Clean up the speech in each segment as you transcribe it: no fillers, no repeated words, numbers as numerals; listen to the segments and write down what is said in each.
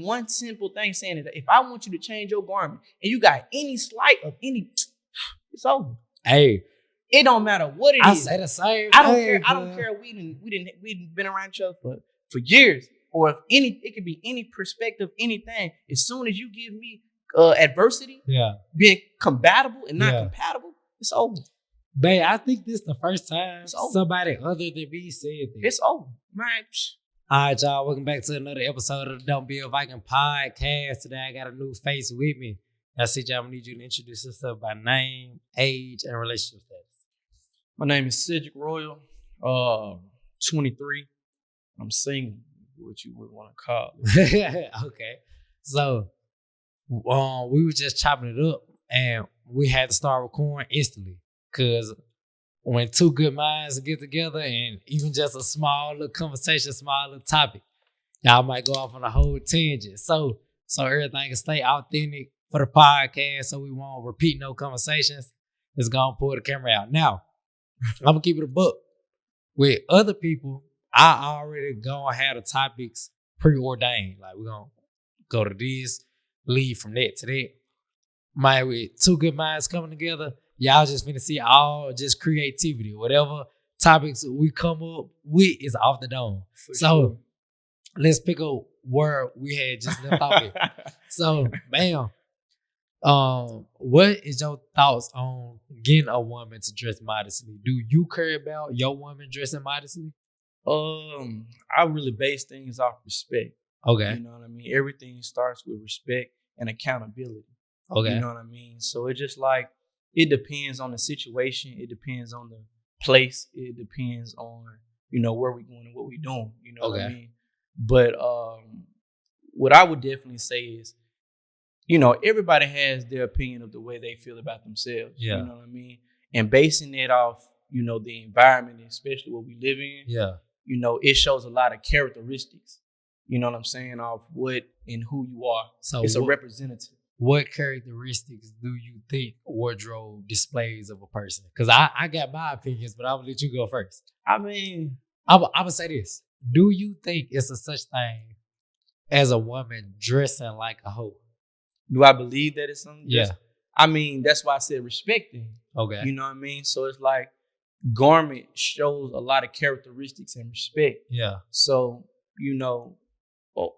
one simple thing saying that if I want you to change your garment and you got any slight of any, it's over. Hey, it don't matter what it is. I say the same. I don't care. I don't care. We didn't been around each other for years, or if it could be any perspective, anything. As soon as you give me adversity, being compatible and not compatible, it's over. Babe, I think this is the first time somebody other than me said this. It's over, man. All right, y'all. Welcome back to another episode of the Don't Be a Viking podcast. Today, I got a new face with me. I see y'all. I need you to introduce yourself by name, age, and relationship status. My name is Cedric Royal. 23. I'm single, what you would want to call it. Okay. So, we were just chopping it up, and we had to start recording instantly. Because when two good minds get together and even just a small little conversation, small little topic, y'all might go off on a whole tangent. So everything can stay authentic for the podcast so we won't repeat no conversations. Let's go and pull the camera out. Now, I'm going to keep it a buck. With other people, I already go and have the topics preordained. Like, we're going to go to this, lead from that to that. With two good minds coming together, y'all just finna see all just creativity. Whatever topics we come up with is off the dome. So let's pick up where we had just left off with. So, bam. What is your thoughts on getting a woman to dress modestly? Do you care about your woman dressing modestly? I really base things off respect. Okay. You know what I mean? Everything starts with respect and accountability. Okay. You know what I mean? So it's just like, it depends on the situation. It depends on the place. It depends on, where we're going and what we're doing. You know what I mean? But what I would definitely say is, everybody has their opinion of the way they feel about themselves. Yeah. You know what I mean? And basing it off, the environment, especially what we live in, it shows a lot of characteristics, you know what I'm saying, of what and who you are. So it's a representative. What characteristics do you think wardrobe displays of a person? Because I got my opinions, but I'm going to let you go first. I mean, I'm going to say this. Do you think it's a such thing as a woman dressing like a hoe? Do I believe that it's something? Yeah. I mean, that's why I said respecting. Okay. You know what I mean? So it's like garment shows a lot of characteristics and respect. Yeah. So,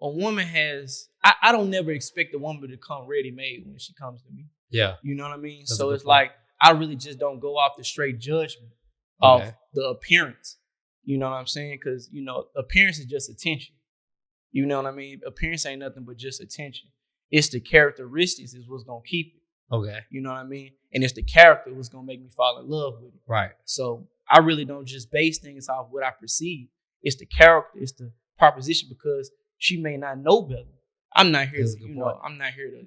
a woman has, I don't never expect a woman to come ready-made when she comes to me. Yeah. You know what I mean? That's so it's like, I really just don't go off the straight judgment of the appearance. You know what I'm saying? Because, appearance is just attention. You know what I mean? Appearance ain't nothing but just attention. It's the characteristics is what's going to keep it. Okay. You know what I mean? And it's the character what's going to make me fall in love with it. Right. So I really don't just base things off what I perceive. It's the character. It's the proposition, because she may not know better. I'm not here to, I'm not here to,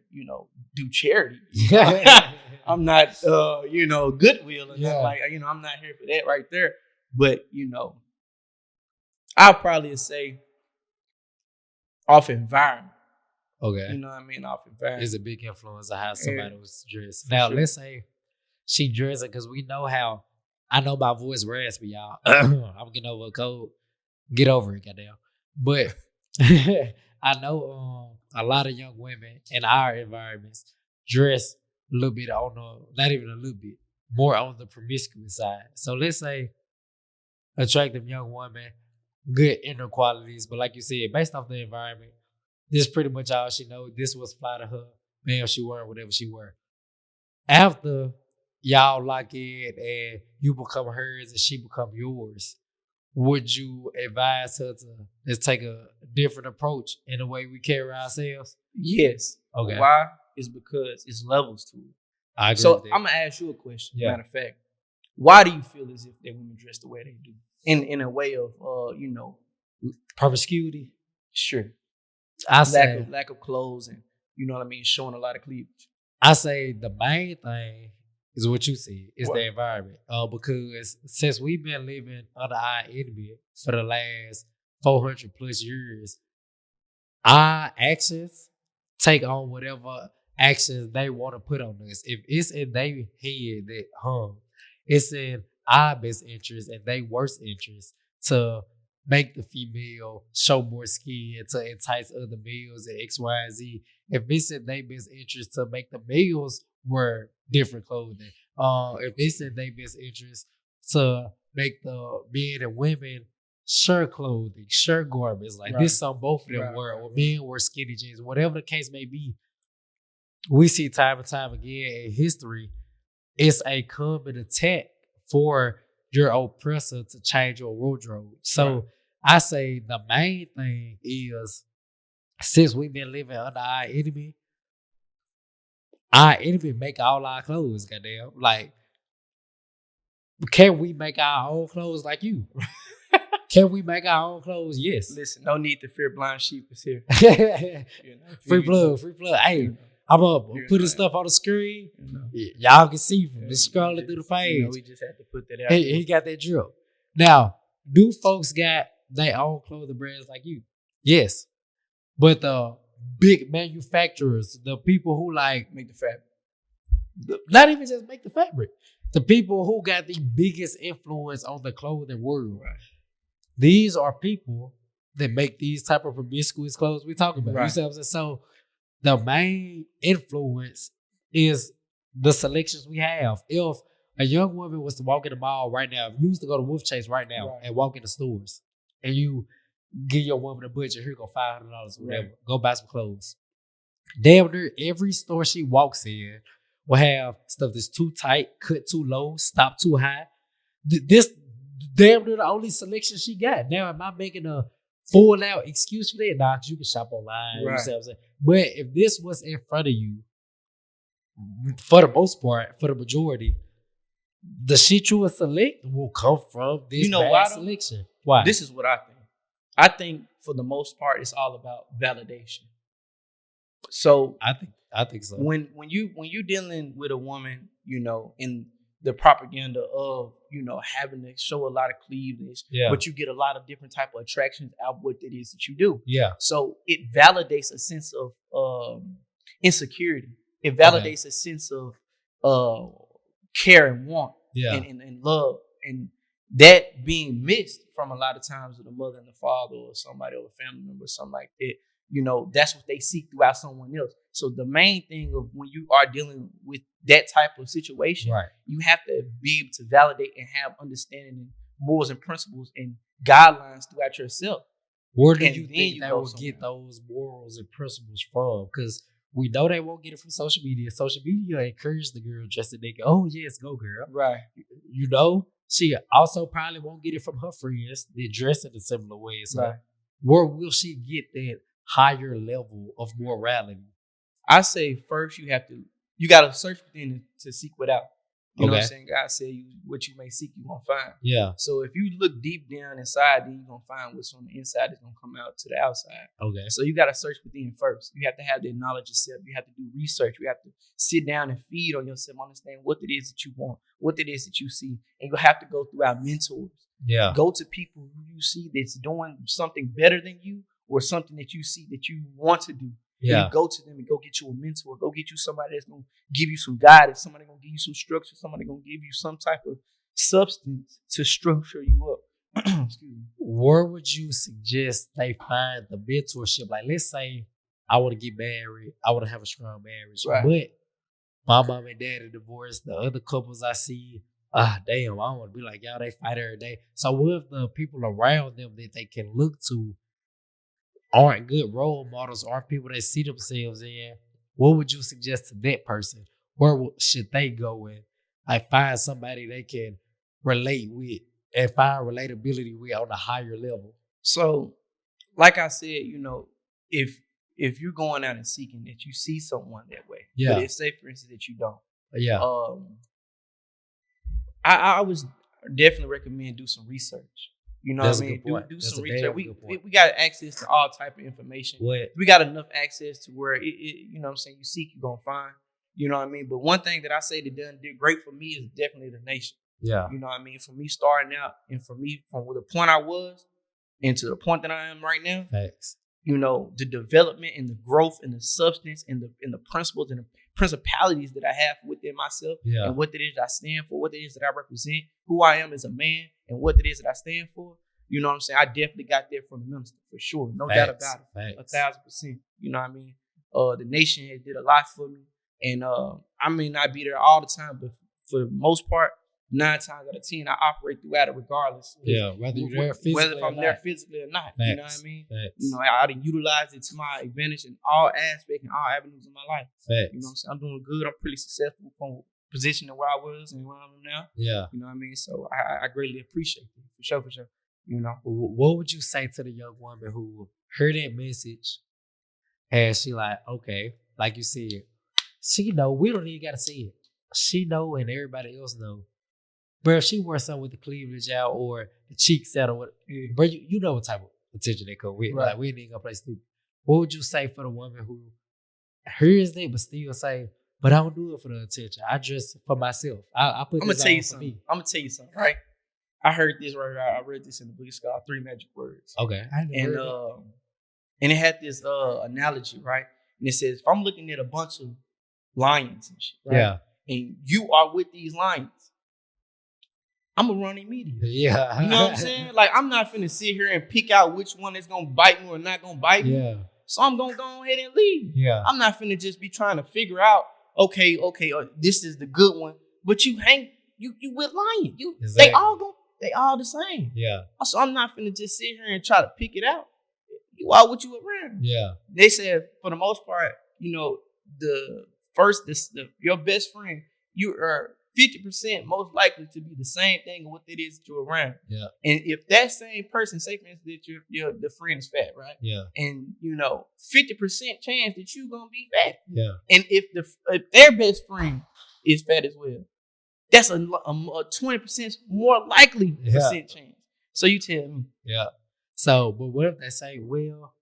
do charity. I'm not, goodwill. And like, I'm not here for that right there. But, I'll probably say off environment. Okay. You know what I mean? Off environment. It's a big influence of how somebody was dressed. Now, let's say she dressing, because we know how, I know my voice raspy, y'all. I'm getting over a cold. Get over it, goddamn. But I know a lot of young women in our environments dress a little bit not even a little bit, more on the promiscuous side. So let's say attractive young woman, good inner qualities, but like you said, based off the environment, this is pretty much all she knows. This was fly to her. Man, she wearing whatever she wear. After y'all lock in and you become hers and she become yours, would you advise her to let's take a different approach in the way we carry ourselves? Yes. Okay. Why? It's because it's levels to it. I agree so with that. I'm gonna ask you a question. Yeah. Matter of fact, why do you feel as if that women dress the way they do? In a way of promiscuity? Sure. I say lack of clothes and showing a lot of cleavage. I say the main thing is what you said. It's the environment. Because since we've been living under our enemy for the last 400 plus years, our actions take on whatever actions they want to put on us. If it's in their head that it's in our best interest and their worst interest to make the female show more skin to entice other males and X, Y, and Z. If it's in their best interest to make the males wear different clothing, if it's in their best interest to make the men and women share clothing, share garments, like this on both of them wear, or men wear skinny jeans, whatever the case may be, we see time and time again in history, it's a common attack for your oppressor to change your wardrobe. So I say the main thing is, since we've been living under our enemy make all our clothes, goddamn. Like, can we make our own clothes like you? Can we make our own clothes? Yes. Listen, no need to fear blind sheep is here. Free plug. Hey, I'm up. Putting stuff on the screen. Y'all can see from scrolling through the page. We just had to put that out. He got that drip. Now, do folks got their own clothing brands like you? Yes. But the big manufacturers, the people who like make the fabric, not even just make the fabric, the people who got the biggest influence on the clothing world, these are people that make these type of promiscuous clothes we talking about. You see what I'm saying? So the main influence is the selections we have. If a young woman was to walk in the mall right now, if you used to go to Wolf Chase right now and walk in the stores, and you give your woman a budget, here go $500 or whatever, go buy some clothes. Damn near every store she walks in will have stuff that's too tight, cut too low, stop too high. This damn near the only selection she got. Now, am I making a full out excuse for that? Nah, because you can shop online. You see what I'm saying? But if this was in front of you, for the most part, for the majority, the shit you would select will come from this bad selection. Why? This is what I think. I think for the most part, it's all about validation. So I think so. When you're dealing with a woman, in the propaganda of, having to show a lot of cleavage, but you get a lot of different type of attractions out what it is that you do. Yeah. So it validates a sense of insecurity. It validates a sense of care and want and love. And that being missed from a lot of times with a mother and a father or somebody or a family member or something like that, that's what they seek throughout someone else. So the main thing of when you are dealing with that type of situation, you have to be able to validate and have understanding and morals and principles and guidelines throughout yourself. Where do you think they will get those morals and principles from? Because we know they won't get it from social media. Social media encourages the girl dressed naked. Oh, yes, go girl. Right. She also probably won't get it from her friends. They dress in a similar way. So where will she get that higher level of morality? I say first you got to search within to seek without. You know what I'm saying? God said, what you may seek, you're going to find. Yeah. So if you look deep down inside, then you're going to find what's on the inside that's going to come out to the outside. Okay. So you got to search within first. You have to have that knowledge yourself. You have to do research. You have to sit down and feed on yourself, understand what it is that you want, what it is that you see. And you have to go through our mentors. Yeah. Go to people who you see that's doing something better than you or something that you see that you want to do. Yeah. You go to them and go get you a mentor. Go get you somebody that's going to give you some guidance. Somebody going to give you some structure. Somebody going to give you some type of substance to structure you up. Excuse me. Where would you suggest they find the mentorship? Like, let's say I want to get married. I want to have a strong marriage. But my mom and dad are divorced. The other couples I see, damn, I don't want to be like y'all. They fight every day. So what if the people around them that they can look to aren't good role models, aren't people that see themselves in? What would you suggest to that person? Where should they go and find somebody they can relate with and find relatability with on a higher level? So, like I said, if you're going out and seeking that you see someone that way, but it's say for instance that you don't. I would definitely recommend do some research. You know what I mean? Do some research. We got access to all type of information. We got enough access to where you know what I'm saying, you seek, you're gonna find. You know what I mean? But one thing that I say that did great for me is definitely the nation. Yeah. You know what I mean? For me starting out and for me from the point I was and to the point that I am right now. Facts. The development and the growth and the substance and the principles and the principalities that I have within myself Yeah. and what it is that I stand for, what it is that I represent, who I am as a man and what it is that I stand for. You know what I'm saying? I definitely got that from the minister for sure. No doubt about it. 1,000%. You know what I mean? The nation has did a lot for me. And I may not be there all the time, but for the most part, 9 times out of 10, I operate throughout it regardless. Yeah, whether you're there physically whether if I'm there physically or not. Facts. You know what I mean? Facts. You know, I done utilized it to my advantage in all aspects and all avenues of my life. Facts. You know what I'm saying? I'm doing good. I'm pretty successful from position to where I was and where I am now. Yeah. You know what I mean? So I greatly appreciate it. For sure, for sure. You know. What would you say to the young woman who heard that message and she like, okay, like you said, she know we don't even gotta see it. She know and everybody else know. But if she wore something with the cleavage out or the cheeks out or what, bro, you know what type of attention they come with. Right. Like, we ain't even gonna play stupid. What would you say for the woman who hears that but still say, but I don't do it for the attention. I dress for myself. I put this on for me. I'm gonna tell you something, right? I heard this right. I read this in the book. It's called 3 Magic Words. Okay. And it had this analogy, right? And it says, if I'm looking at a bunch of lions and shit, right? Yeah. And you are with these lions, I'm gonna run immediately. Yeah. You know what I'm saying? Like, I'm not finna sit here and pick out which one is gonna bite me or not gonna bite me. Yeah. So I'm gonna go ahead and leave. Yeah. I'm not finna just be trying to figure out, okay, this is the good one. But you with lions. Exactly. They all the same. Yeah. So I'm not finna just sit here and try to pick it out. You are what you around. Yeah. They said for the most part, you know, your best friend, you are 50% most likely to be the same thing what it is that you're around. Yeah. And if that same person, say for instance that the friend is fat, right? Yeah. And 50% chance that you're gonna be fat. Yeah. And if their best friend is fat as well, that's a 20% more likely percent chance. So you tell me. Yeah. So, but what if they say, well,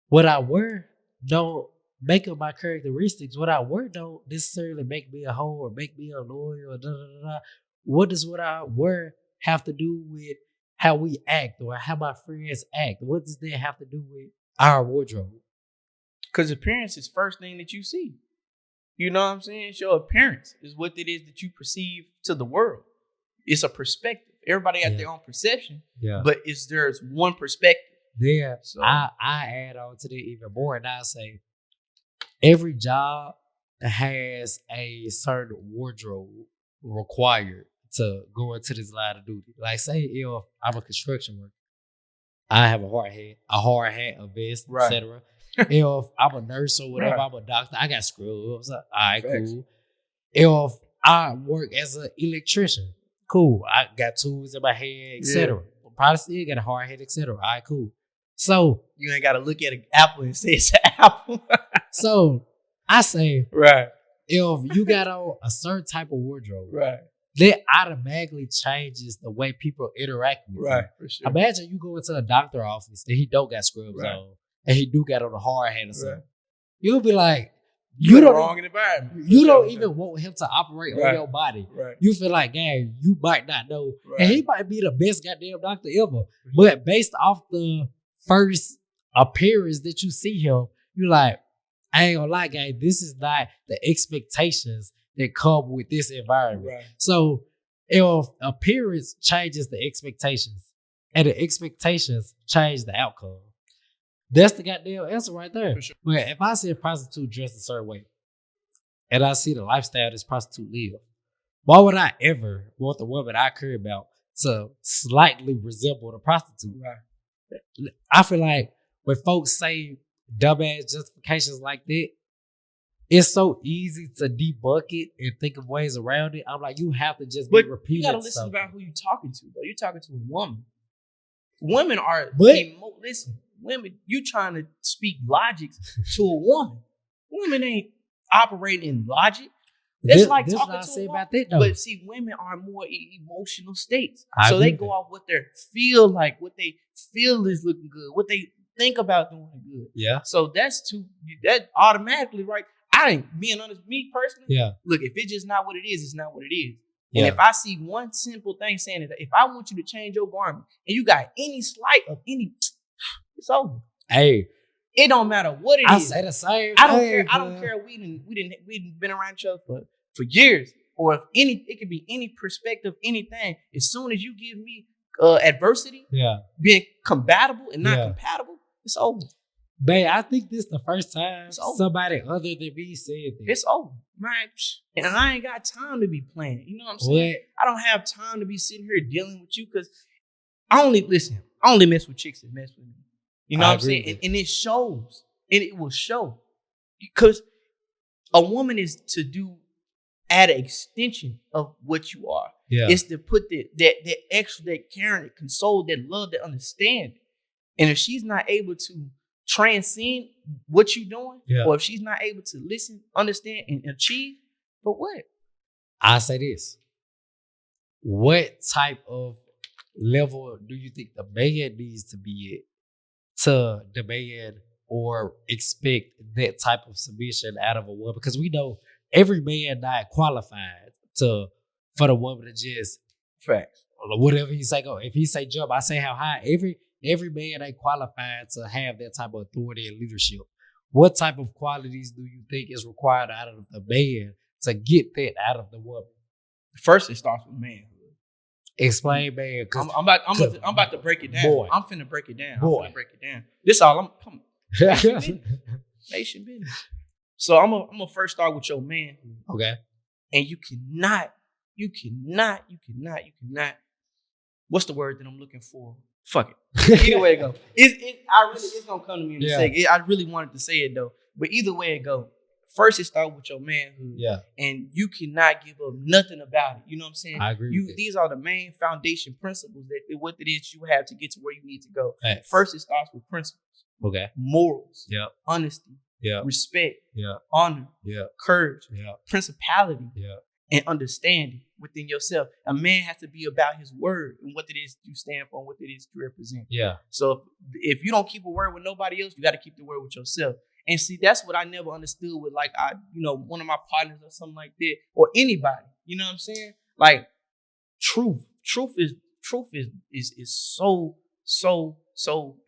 what I wear don't make up my characteristics. What I wear don't necessarily make me a hoe or make me a lawyer or da da da da. What does what I wear have to do with how we act or how my friends act? What does that have to do with our wardrobe? Because appearance is first thing that you see. You know what I'm saying? Your appearance is what it is that you perceive to the world. It's a perspective. Everybody got their own perception. Yeah. But there's one perspective. Yeah. So I add on to that even more, and I say every job has a certain wardrobe required to go into this line of duty. Like, say if I'm a construction worker, I have a hard hat, a vest, right, etc. If I'm a nurse or whatever, right, I'm a doctor, I got scrubs. All right, Thanks. Cool. If I work as an electrician, cool. I got tools in my head, etc. Yeah. Probably still got a hard hat, etc. All right, cool. So you ain't got to look at an apple and say it's an apple. So I say, right, if you got on a certain type of wardrobe, right, that automatically changes the way people interact with you. Right, for sure. Imagine you go into a doctor's office and he don't got scrubs on, and he do got on a hard hat or something. Right. You'll be like, you don't wrong environment. You don't even want him to operate on your body. Right. You feel like, gang, you might not know, and he might be the best goddamn doctor ever. But based off the first appearance that you see him, you're like, I ain't gonna lie, gang, this is not the expectations that come with this environment. Right. So if appearance changes the expectations and the expectations change the outcome, that's the goddamn answer right there. For sure. But if I see a prostitute dressed a certain way and I see the lifestyle this prostitute live, why would I ever want the woman I care about to slightly resemble the prostitute? Right. I feel like when folks say dumbass justifications like that, it's so easy to debunk it and think of ways around it. I'm like, you have to just be repeating. You gotta listen about who you're talking to, though. You're talking to a woman. Women are women, you trying to speak logic to a woman. Women ain't operating in logic. That's like talking to a woman. About that, though. But see, women are more emotional states. So they go off what they feel like, what they feel is looking good, what they think about doing good. Yeah. So that automatically, right? I ain't being honest, me personally. Yeah. Look, if it's just not what it is, it's not what it is. And if I see one simple thing saying that if I want you to change your garment and you got any slight of any, it's over. Hey, it don't matter what it is. I say the same. I don't care. I don't care. We didn't been around each other for years, or if it could be any perspective, anything. As soon as you give me adversity, being compatible and not compatible, it's over. Babe, I think this is the first time somebody other than me said this. It's over, man. And I ain't got time to be playing. You know what I'm saying? I don't have time to be sitting here dealing with you because I only mess with chicks that mess with me. You know what I'm saying? And it shows. And it will show. Because a woman is to do at an extension of what you are. Yeah. It's to put that extra, that caring, that console, that love, that understand. And if she's not able to transcend what you're doing, or if she's not able to listen, understand, and achieve, for what? I say this. What type of level do you think the man needs to be at to demand or expect that type of submission out of a woman? Because we know every man not qualified for the woman to just facts. Whatever he say go. If he say jump, I say how high. Every man ain't qualified to have that type of authority and leadership. What type of qualities do you think is required out of the man to get that out of the woman? First, it starts with manhood. Explain, man. I'm about to break it down. Boy. I'm finna break it down. This all I'm nation business. So I'm gonna first start with your man. Okay. And you cannot. What's the word that I'm looking for? Fuck it. Either way it go. It's gonna come to me in a second. I really wanted to say it though. But either way it go. First, it starts with your manhood. Yeah. And you cannot give up nothing about it. You know what I'm saying? I agree. These are the main foundation principles that what it is you have to get to where you need to go. Right. First, it starts with principles. Okay. Morals. Yeah. Honesty. Yeah. Respect. Yeah. Honor. Yeah. Courage. Yeah. Principality. Yeah. And understanding within yourself. A man has to be about his word and what it is you stand for and what it is you represent. Yeah. So if you don't keep a word with nobody else, you got to keep the word with yourself. And see, that's what I never understood with one of my partners or something like that, or anybody. You know what I'm saying? Like truth is so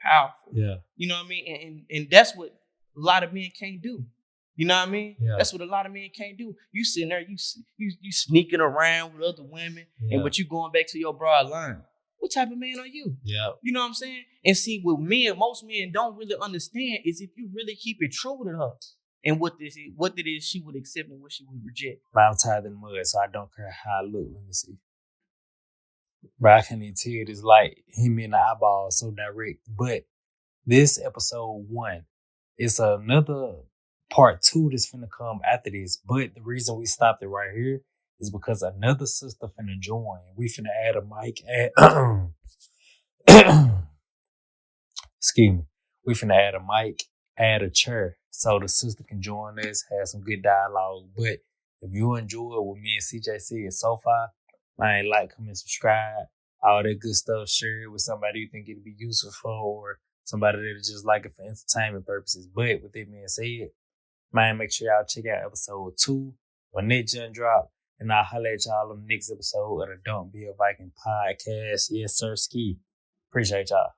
powerful. Yeah. You know what I mean? And that's what a lot of men can't do. You know what I mean? Yeah. That's what a lot of men can't do. You sitting there, you sneaking around with other women, but you going back to your broad line. What type of man are you? Yeah. You know what I'm saying? And see, what most men don't really understand is if you really keep it true to her and what it is she would accept and what she would reject. But I'm tired of the mud, so I don't care how I look. Let me see. But I can't even tell you this like him in the eyeball so direct. But this episode 1, it's another part 2 that's finna come after this. But the reason we stopped it right here is because another sister finna join. We finna add a mic. Excuse me. We finna add a mic, add a chair, so the sister can join us, have some good dialogue. But if you enjoy what me and CJ said so far, man, like, comment, subscribe, all that good stuff. Share it with somebody you think it'd be useful for, or somebody that just like it for entertainment purposes. But with that being said, man, make sure y'all check out episode 2 when that just drop. And I'll holler at y'all on the next episode of the Don't Be a Viking podcast. Yes, sir, ski. Appreciate y'all.